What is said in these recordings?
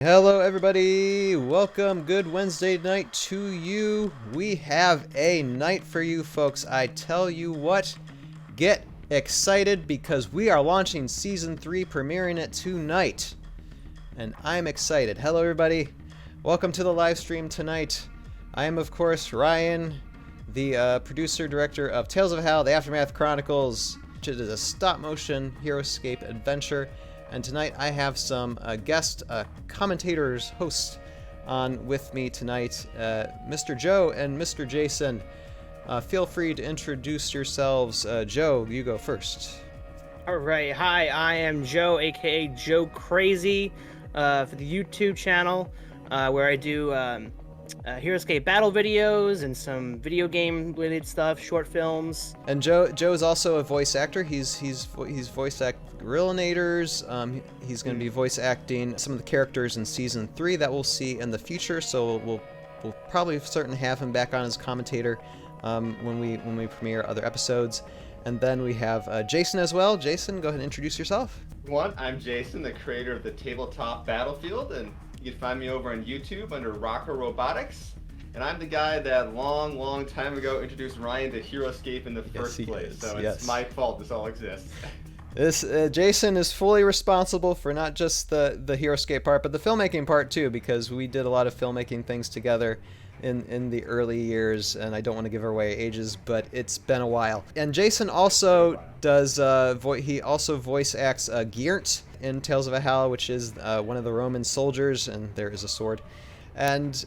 Hello everybody, welcome, good Wednesday night to you. We have a night for you folks. I tell you what, get excited because we are launching Season 3, premiering it tonight. And I'm excited. Hello everybody, welcome to the live stream tonight. I am of course Ryan, the producer, director of Tales of Valhalla, the Aftermath Chronicles, which is a stop-motion Heroscape adventure. And tonight I have some guest commentators, hosts on with me tonight, Mr. Joe and Mr. Jason. Feel free to introduce yourselves. Joe, you go first. All right. Hi, I am Joe, aka Joe Crazy, for the YouTube channel, where I do Heroscape battle videos and some video game related stuff, short films. And Joe's also a voice actor. He's voice act Gorillinators. He's going to be voice acting some of the characters in Season 3 that we'll see in the future. So we'll probably certainly have him back on as commentator when we premiere other episodes. And then we have Jason as well. Jason, go ahead and introduce yourself. I'm Jason, the creator of the Tabletop Battlefield, and you can find me over on YouTube under Rocker Robotics. And I'm the guy that long time ago introduced Ryan to Heroscape in the first place. So it's my fault this all exists. This Jason is fully responsible for not just the Heroscape part, but the filmmaking part too, because we did a lot of filmmaking things together in the early years, and I don't want to give away ages, but it's been a while. And Jason also does he also voice acts Geert in Tales of Valhalla, which is one of the Roman soldiers, and there is a sword. And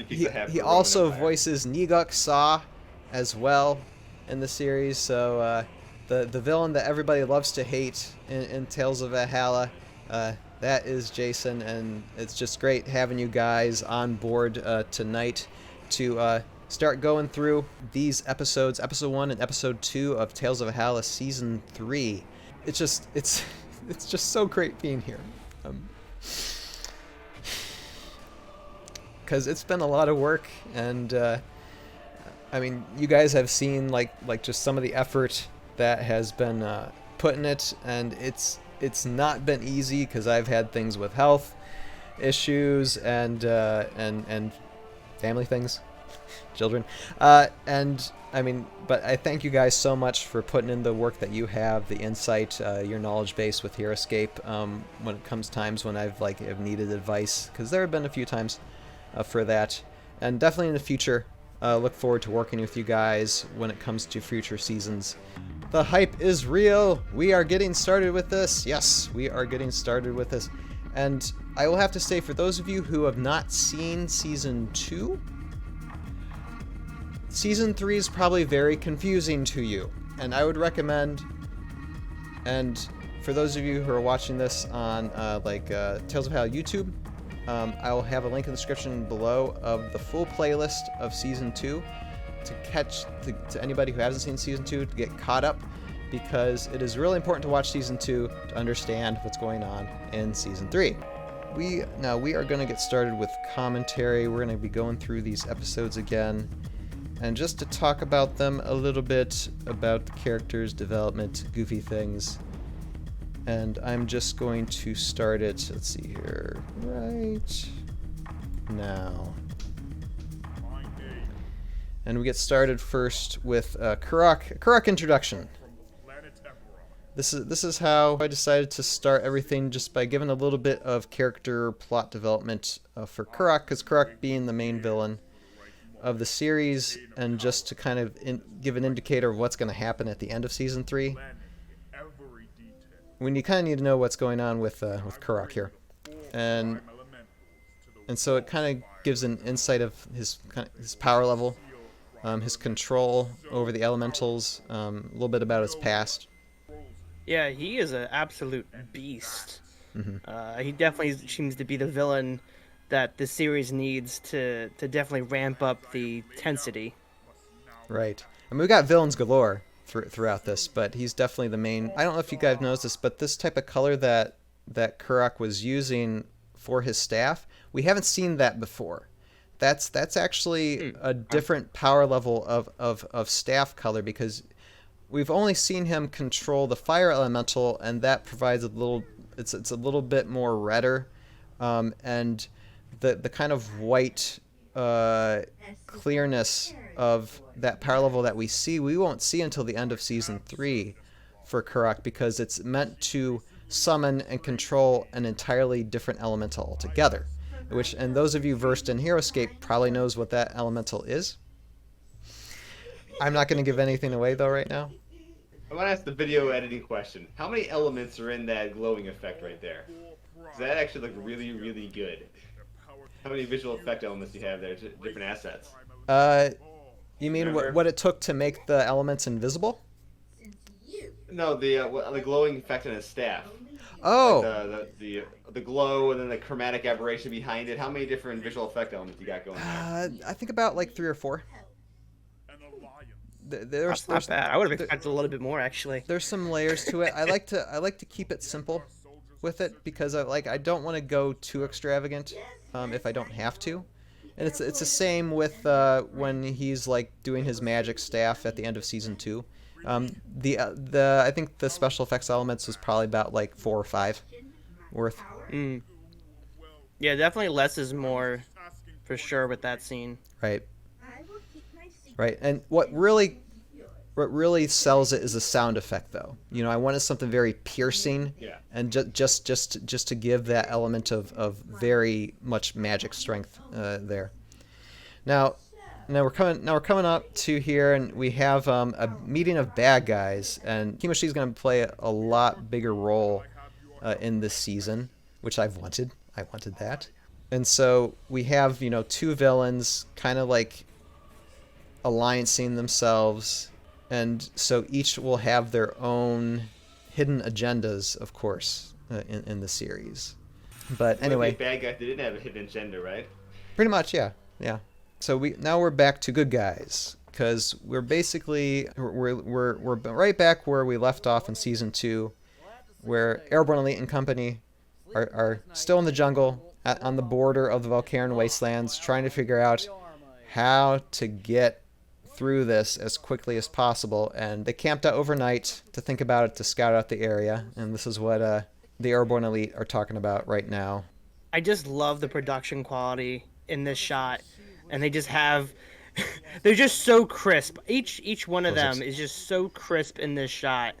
he also voices Niguk Saw as well in the series. So the villain that everybody loves to hate in Tales of Valhalla, that is Jason, and it's just great having you guys on board tonight to start going through these episodes, Episode 1 and Episode 2 of Tales of Valhalla Season 3. It's just so great being here. Because it's been a lot of work, and I mean, you guys have seen like just some of the effort that has been put in it, and it's not been easy because I've had things with health issues and family things, children, and I mean, but I thank you guys so much for putting in the work that you have, the insight, your knowledge base with Heroscape. When it comes times when I've needed advice, because there have been a few times for that, and definitely in the future. Look forward to working with you guys when it comes to future seasons. The hype is real. We are getting started with this. Yes, we are getting started with this. And I will have to say, for those of you who have not seen Season 2, Season 3 is probably very confusing to you. And I would recommend, and for those of you who are watching this on Tales of Valhalla YouTube, I will have a link in the description below of the full playlist of Season 2 to catch to anybody who hasn't seen Season 2 to get caught up, because it is really important to watch Season 2 to understand what's going on in Season 3. We are going to get started with commentary. We're going to be going through these episodes again, and just to talk about them a little bit, about the characters, development, goofy things. And I'm just going to start it, let's see here, right now. And we get started first with Kurok introduction. This is how I decided to start everything, just by giving a little bit of character plot development for Kurok, because Kurok being the main villain of the series, and just to kind of give an indicator of what's going to happen at the end of Season 3. When you kind of need to know what's going on with Kurok here, and so it kind of gives an insight of his power level, his control over the elementals, a little bit about his past. Yeah, he is an absolute beast. Mm-hmm. He definitely seems to be the villain that the series needs to definitely ramp up the tensity. Right. I mean, we got villains galore throughout this, but he's definitely the main. I don't know if you guys noticed this, but this type of color that Kurok was using for his staff, we haven't seen that before. That's actually a different power level of staff color, because we've only seen him control the fire elemental, and that provides a little. It's a little bit more redder and the kind of white clearness of that power level that we see, we won't see until the end of Season 3 for Karak, because it's meant to summon and control an entirely different elemental altogether. And those of you versed in Heroscape probably knows what that elemental is. I'm not going to give anything away, though, right now. I want to ask the video editing question. How many elements are in that glowing effect right there? Does that actually look really, really good? How many visual effect elements do you have there? Different assets. You mean what it took to make the elements invisible? No, the glowing effect on his staff. Oh. Like the glow and then the chromatic aberration behind it. How many different visual effect elements you got going there? I think about like 3 or 4. That's not bad. I would have expected a little bit more, actually. There's some layers to it. I like to keep it simple with it, because I don't want to go too extravagant if I don't have to. And it's the same with when he's like doing his magic staff at the end of Season 2. I think the special effects elements was probably about like 4 or 5 worth. Yeah, definitely less is more, for sure, with that scene. Right. Right, and what really sells it is the sound effect, though. You know, I wanted something very piercing, and just to give that element of very much magic strength there. Now we're coming up to here, and we have a meeting of bad guys, and Kimoshi's going to play a lot bigger role in this season, which I've wanted. I wanted that, and so we have 2 villains, kind of like alliancing themselves, and so each will have their own hidden agendas, of course, in the series. But anyway, bad guys, they didn't have a hidden agenda, right? Pretty much, yeah. So now we're back to good guys, because we're basically we're right back where we left off in Season 2, where Airborne Elite and company are still in the jungle on the border of the Valkyrian wastelands, trying to figure out how to get through this as quickly as possible, and they camped out overnight to think about it, to scout out the area, and this is what the Airborne Elite are talking about right now. I just love the production quality in this shot, and they just have they're just so crisp. Each one of them is just so crisp in this shot.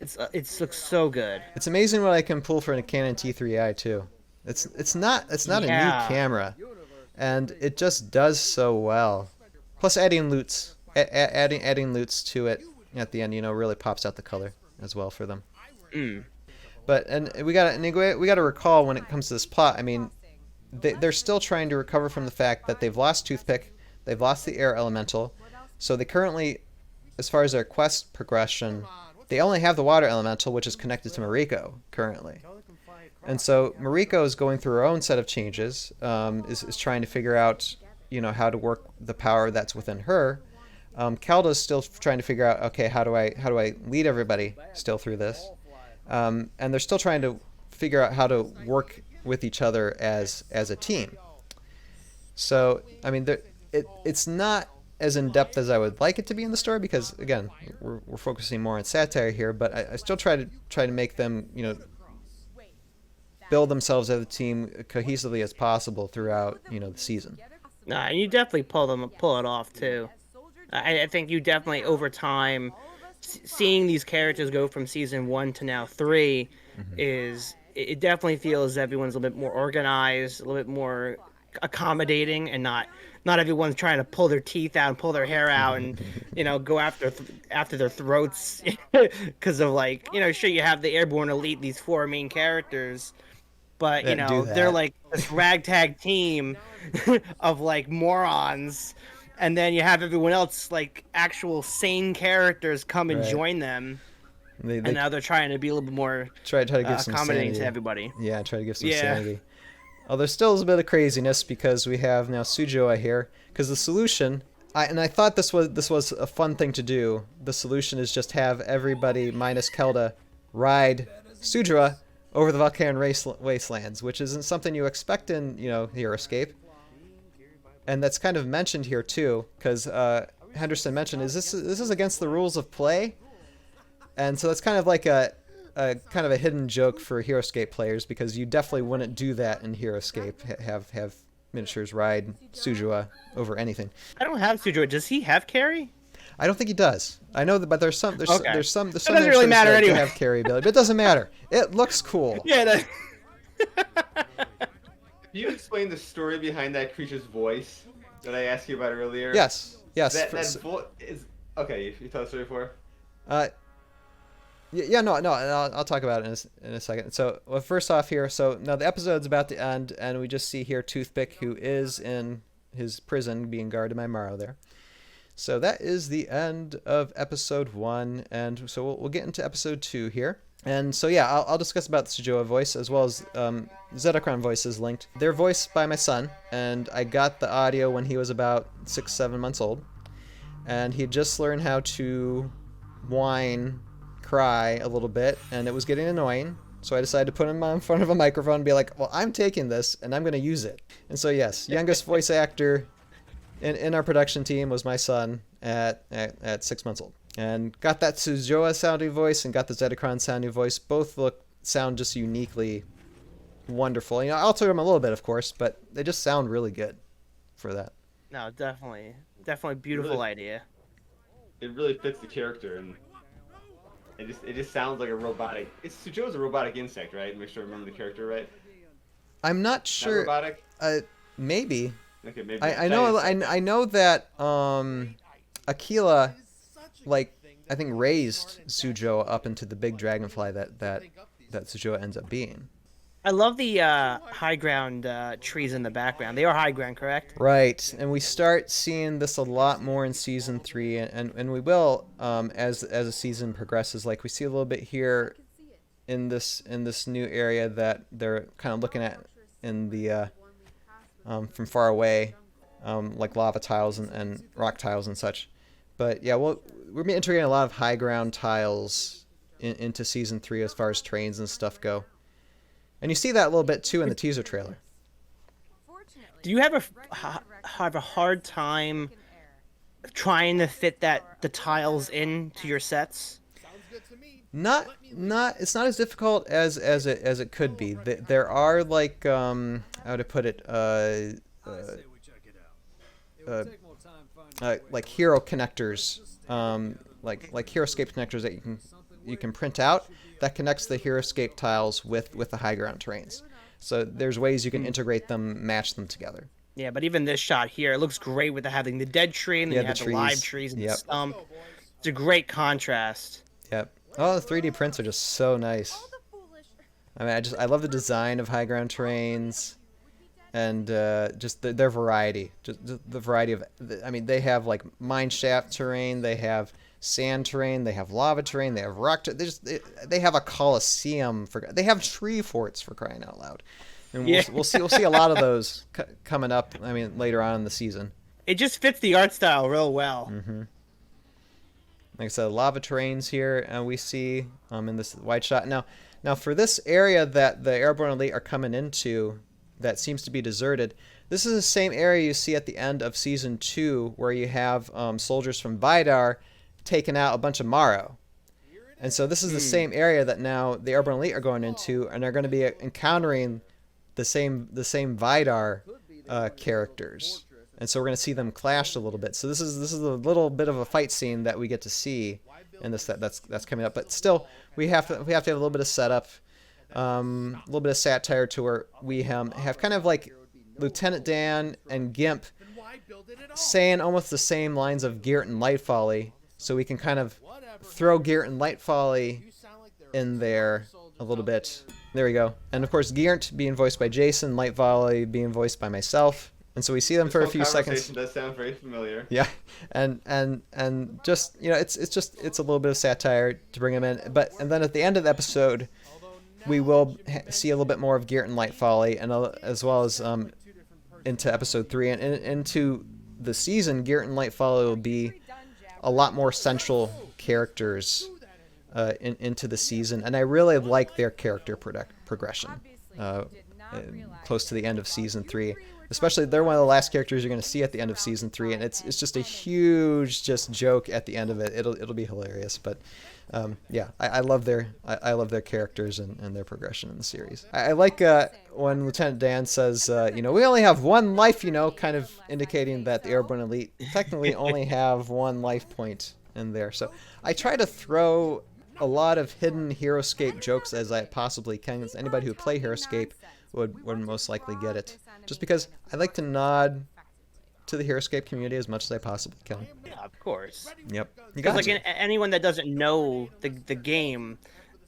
It looks so good. It's amazing what I can pull for a Canon T3i too. It's not a new camera, and it just does so well. Plus adding loots to it at the end, really pops out the color as well for them. But we got to recall, when it comes to this plot, I mean, they're still trying to recover from the fact that they've lost Toothpick, they've lost the air elemental, so they currently, as far as their quest progression, they only have the water elemental, which is connected to Mariko currently. And so Mariko is going through her own set of changes, is trying to figure out how to work the power that's within her. Calda's still trying to figure out, okay, how do I lead everybody still through this? And they're still trying to figure out how to work with each other as a team. So, I mean, it's not as in-depth as I would like it to be in the story, because, again, we're focusing more on satire here, but I still try to make them, build themselves as a team cohesively as possible throughout, the season. Nah, you definitely pull it off too. I think you definitely, over time, seeing these characters go from Season 1 to now 3, it definitely feels everyone's a little bit more organized, a little bit more accommodating, and not everyone's trying to pull their teeth out and pull their hair out and go after their throats because of sure, you have the Airborne Elite, these 4 main characters, but they're like this ragtag team of morons, and then you have everyone else, actual sane characters, come and join them, and now they're trying to be a little bit more try to give some accommodating sanity to everybody. Yeah, try to give some sanity. Oh, there still is a bit of craziness, because we have now Sujoa here, because the solution, I thought this was a fun thing to do. The solution is just have everybody minus Kelda ride Sujoa over the Valkyrian wastelands, which isn't something you expect in Heroscape. And that's kind of mentioned here too, because Henderson mentioned, this is against the rules of play? And so that's kind of like kind of a hidden joke for Heroscape players, because you definitely wouldn't do that in Heroscape. Have miniatures ride Sujua over anything. I don't have Sujou. Does he have carry? I don't think he does. I know that, but there's some Okay. there's some It doesn't miniatures really matter that anyway. have carry ability, but it doesn't matter. It looks cool. Yeah. Can you explain the story behind that creature's voice that I asked you about earlier? Yes. That is okay. You tell the story for. Yeah, no, I'll talk about it in a second. So, well, first off here, so now the episode's about to end, and we just see here Toothpick, who is in his prison being guarded by Morrow there. So that is the end of episode 1, and so we'll get into episode 2 here. And so yeah, I'll discuss about the Sujou voice as well as Zedekron voices linked. They're voiced by my son, and I got the audio when he was about 6-7 months old, and he just learned how to whine, cry a little bit, and it was getting annoying. So I decided to put him in front of a microphone and be like, well, I'm taking this and I'm going to use it. And so yes, youngest voice actor in our production team was my son at 6 months old, and got that Sujou sounding voice and got the Zedekron sounding voice. Both sound just uniquely wonderful. You know, I altered them a little bit, of course, but they just sound really good for that. No, definitely beautiful idea. It really fits the character, and it just sounds like a robotic. Sujou's a robotic insect, right? Make sure I remember the character right. I'm not sure. Not robotic? Maybe. Okay, maybe. I know that Aquila, like, I think raised Sujou up into the big dragonfly that Sujou ends up being. I love the high ground trees in the background. They are high ground, correct? Right, and we start seeing this a lot more in season 3, and we will as the season progresses. Like, we see a little bit here in this new area that they're kind of looking at in the from far away, like lava tiles and rock tiles and such. But yeah, we're integrating a lot of high ground tiles into season 3 as far as trains and stuff go. And you see that a little bit too in the teaser trailer. Do you have a hard time trying to fit the tiles into your sets? Not it's not as difficult as it could be. There are, like, how to put it, like hero connectors, like Heroscape connectors that you can print out that connects the Heroscape tiles with the high ground terrains. So there's ways you can integrate them, match them together. Yeah, but even this shot here, it looks great with having the dead tree and then you have the live trees and the stump. It's a great contrast. Yep. Oh, the 3D prints are just so nice. I mean, I love the design of high ground terrains, and just their variety. Just the variety of. I mean, they have like mine shaft terrain, they have sand terrain, they have lava terrain, they have rock. They have a coliseum they have tree forts, for crying out loud. And we'll see a lot of those coming up. I mean, later on in the season. It just fits the art style real well. Mm-hmm. Like I said, lava terrains here, and we see in this wide shot. Now for this area that the Airborne Elite are coming into, that seems to be deserted. This is the same area you see at the end of season 2, where you have soldiers from Vidar taking out a bunch of Morrow. And so this is the same area that now the Airborne Elite are going into, and they're going to be encountering the same Vidar characters. And so we're going to see them clash a little bit. So this is a little bit of a fight scene that we get to see in this that's coming up. But still, we have to have a little bit of setup, a little bit of satire to where we have kind of like Lieutenant Dan and Gimp saying almost the same lines of Geert and Lightfolly. So we can kind of throw Geert and Lightfolly in there a little bit. There we go. And of course, Geert being voiced by Jason, Lightfolly being voiced by myself. And so we see them for a few seconds. Does sound very familiar. Yeah, and just, you know, it's a little bit of satire to bring them in. And then at the end of the episode, we will see a little bit more of Geert and Lightfolly, and as well as into episode 3 and into the season. Geert and Lightfolly will be a lot more central characters into the season, and I really like their character progression. close to the end of season 3. Especially, they're one of the last characters you're going to see at the end of season 3, and it's just a huge just joke at the end of it. It'll be hilarious, but yeah, I love their characters and their progression in the series. I like when Lieutenant Dan says, we only have one life, kind of indicating that the Airborne Elite technically only have one life point in there. So I try to throw a lot of hidden Heroscape jokes as I possibly can. Anybody who play Heroscape would most likely get it. Just because I like to nod to the Heroscape community as much as I possibly can. Yeah, of course. Yep. Because like anyone that doesn't know the game,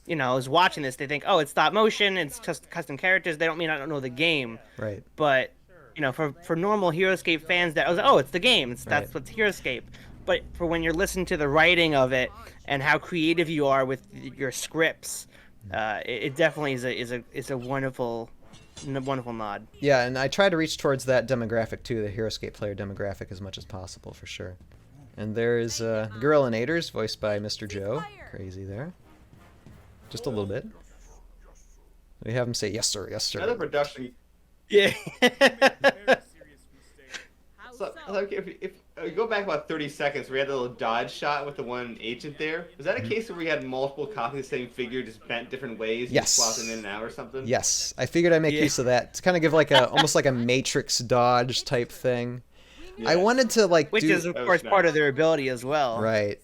is watching this, they think, oh, it's stop motion, it's just custom characters. They don't mean I don't know the game. Right. But for normal Heroscape fans, that was it's the game. That's what's Heroscape. But for when you're listening to the writing of it and how creative you are with your scripts, it definitely is a wonderful nod. Yeah, and I try to reach towards that demographic too, the Heroscape player demographic, as much as possible, for sure. And there's Gorilla Naders, voiced by Mr. Joe. Crazy there. Just a little bit. We have him say, yes, sir, yes, sir. Another production. Yeah. So, if you go back about 30 seconds, we had the little dodge shot with the one agent there. Was that a case where we had multiple copies of the same figure, just bent different ways, yes, swapping in and out or something? Yes, I figured I'd make use of that to kind of give like almost like a Matrix dodge type thing. Yeah. I wanted to which is of course part of their ability as well. Right.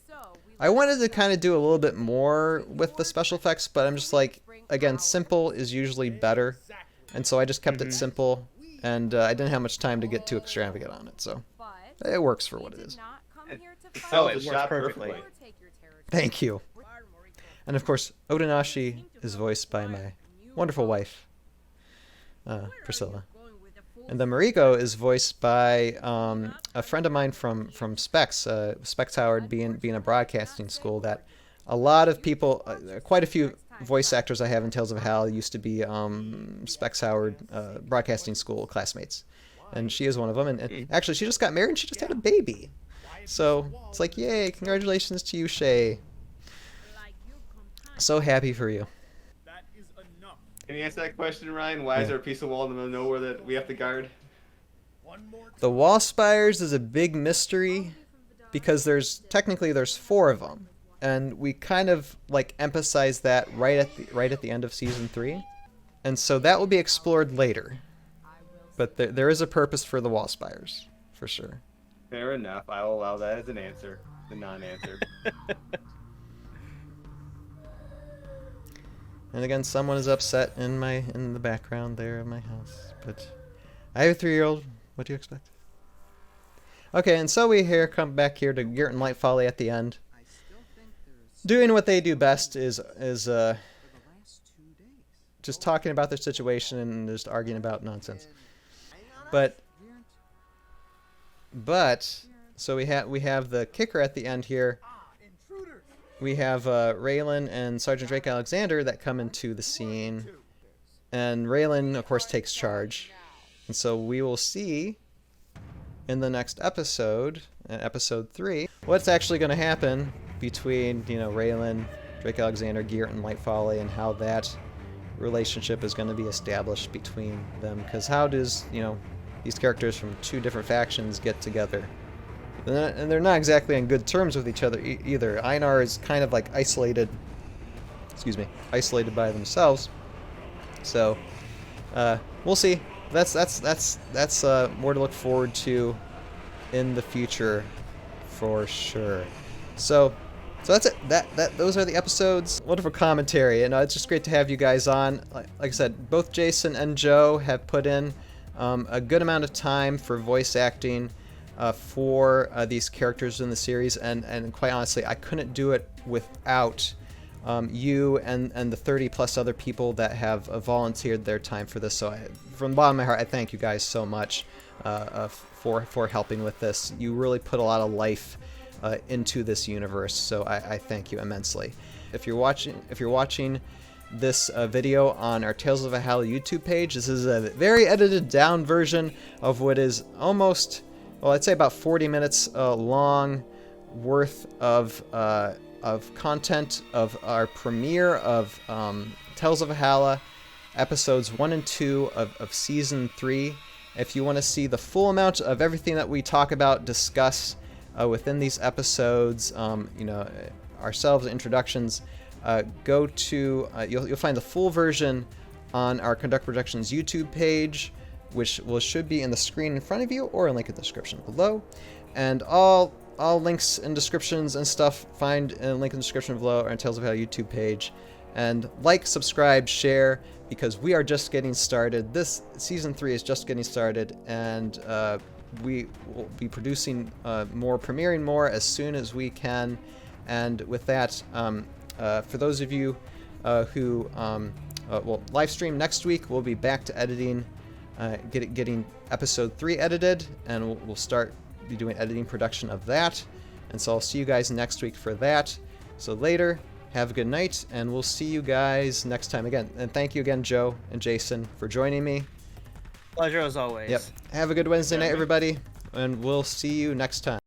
I wanted to kind of do a little bit more with the special effects, but I'm just like, again, simple is usually better, and so I just kept it simple, and I didn't have much time to get too extravagant on it, so it works for what it is. It works perfectly. Thank you. And of course, Odenashi is voiced by my wonderful wife, Priscilla. And then Mariko is voiced by a friend of mine from Specs, Specs Howard being a broadcasting school that a lot of people, quite a few voice actors I have in Tales of Valhalla used to be Specs Howard broadcasting school classmates. And she is one of them. And actually, she just got married and she just had a baby. So it's like, yay, congratulations to you, Shay. So happy for you. Can you answer that question, Ryan? Why is there a piece of wall in the middle of nowhere that we have to guard? The wall spires is a big mystery because there's 4 of them. And we kind of like emphasize that right at the end of season 3. And so that will be explored later. But there is a purpose for the wall spires, for sure. Fair enough. I will allow that as an answer, the non-answer. And again, someone is upset in the background there of my house. But I have a 3-year-old. What do you expect? Okay, and so we come back here to Geert and Light Folly at the end. Doing what they do best is just talking about their situation and just arguing about nonsense. But so we have the kicker at the end here. We have Raylan and Sergeant Drake Alexander that come into the scene, and Raylan, of course, takes charge. And so we will see in the next episode, episode 3, what's actually going to happen between Raylan, Drake Alexander, Geert, and Light Folly, and how that relationship is going to be established between them. Because how does these characters from 2 different factions get together? And they're not exactly on good terms with each other either. Einar is kind of like isolated by themselves. So we'll see. That's more to look forward to in the future, for sure. So that's it. Those are the episodes. Wonderful commentary, and it's just great to have you guys on. Like I said, both Jason and Joe have put in a good amount of time for voice acting for these characters in the series, and quite honestly, I couldn't do it without you and the 30 plus other people that have volunteered their time for this. So from the bottom of my heart, I thank you guys so much for helping with this. You really put a lot of life into this universe, so I thank you immensely. If you're watching this video on our Tales of Valhalla YouTube page, this is a very edited down version of what is almost, well, I'd say about 40 minutes long worth of content of our premiere of Tales of Valhalla episodes 1 and 2 of season 3. If you want to see the full amount of everything that we talk about, discuss within these episodes, ourselves, introductions, go to you'll find the full version on our Conduct Productions YouTube page, which should be in the screen in front of you or a link in the description below. And all links and descriptions and stuff, find a link in the description below or on Tales of Valhalla YouTube page. And like, subscribe, share, because we are just getting started. This season 3 is just getting started, and we will be producing more, premiering more as soon as we can. And with that, for those of you who live stream next week, we'll be back to editing, getting episode 3 edited, and we'll start be doing editing production of that. And so I'll see you guys next week for that. So later, have a good night, and we'll see you guys next time again. And thank you again, Joe and Jason, for joining me. Pleasure as always. Yep. Have a good Wednesday night, everybody, and we'll see you next time.